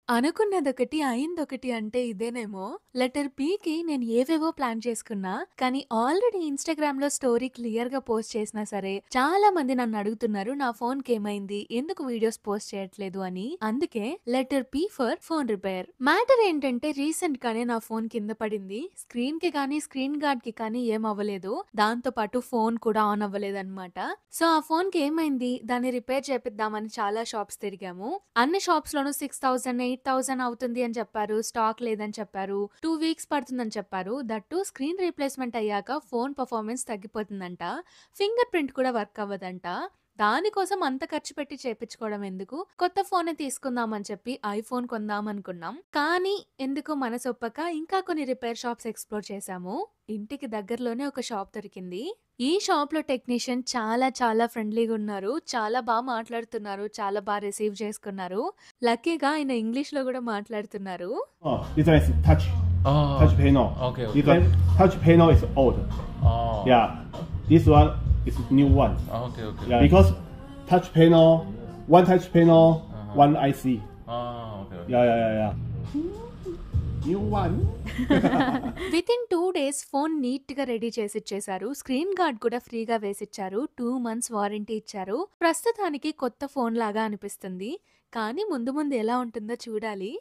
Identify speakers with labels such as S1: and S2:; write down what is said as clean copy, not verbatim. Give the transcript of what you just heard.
S1: అనుకున్నదొకటి, అయిందొకటి అంటే ఇదేనేమో! లెటర్ పికి నేను ఏవేవో ప్లాన్ చేసుకున్నా. కానీ ఆల్రెడీ ఇన్‌స్టాగ్రామ్‌లో స్టోరీ క్లియర్‌గా పోస్ట్ చేసినా సరే, చాలా మంది నన్నడుగుతున్నారు నా ఫోన్‌కేమైంది? ఎందుకు వీడియోస్ పోస్ట్ చేయట్లేదు అని. అందుకే letter P for phone repair. Matter ఏంటంటే రీసెంట్‌గానే నా ఫోన్ కింద పడింది. స్క్రీన్‌కి కానీ, స్క్రీన్ గార్డ్‌కి కానీ ఏం అవ్వలేదు. దాంతో పాటు ఫోన్ కూడా ఆన్ అవ్వలేదన్నమాట. సో, ఆ ఫోన్‌కి ఏమైంది? దాన్ని రిపేర్ చేపిద్దామని చాలా షాప్స్ తిరిగాము. అన్ని షాప్స్‌లోనూ 6000, 8000 అవుతుంది అని చెప్పారు. స్టాక్ లేదని చెప్పారు. 2 వీక్స్ పడుతుందని చెప్పారు. దట్ టూ స్క్రీన్ రీప్లేస్‌మెంట్ అయ్యాక ఫోన్ పెర్ఫార్మన్స్ తగ్గిపోతుందంట. ఫింగర్ ప్రింట్ కూడా వర్క్ అవ్వదంట. దానికోసం అంత ఖర్చు పెట్టి చేపించుకోవడం ఎందుకు? కొత్త ఫోనే తీసుకుందాం అని చెప్పి ఐఫోన్ కొందాం అనుకున్నాం. కానీ ఎందుకో మనసొప్పక ఇంకా కొన్ని రిపేర్ షాప్స్ ఎక్స్‌ప్లోర్ చేశాము. ఇంటికి దగ్గరలోనే ఒక షాప్ దొరికింది. ఈ షాప్‌లో టెక్నీషియన్ చాలా ఫ్రెండ్లీగున్నారు. చాలా మాట్లాడుతున్నారు. చాలా రిసీవ్ చేసుకున్నారు. లక్కీగా ఆయన ఇంగ్లీష్‌లో గూడా మాట్లాడుతున్నారు.
S2: This one is touch
S3: Oh,
S2: panel.
S3: okay,
S2: This
S3: okay.
S2: one touch panel is old.
S3: Oh.
S2: Yeah, this one is new one.
S3: Okay, okay.
S2: Yeah, because touch panel, one touch panel, one IC.
S3: Okay, okay.
S2: Yeah. New one.
S1: Within 2 days phone నీట్‌గా ready చేసిచ్చేశారు. Screen guard కూడా ఫ్రీగా వేసిచ్చారు. 2 months warranty ఇచ్చారు. ప్రస్తుతానికి కొత్త phone లాగా అనిపిస్తుంది. కానీ ముందు ముందు ఎలా ఉంటుందో చూడాలి.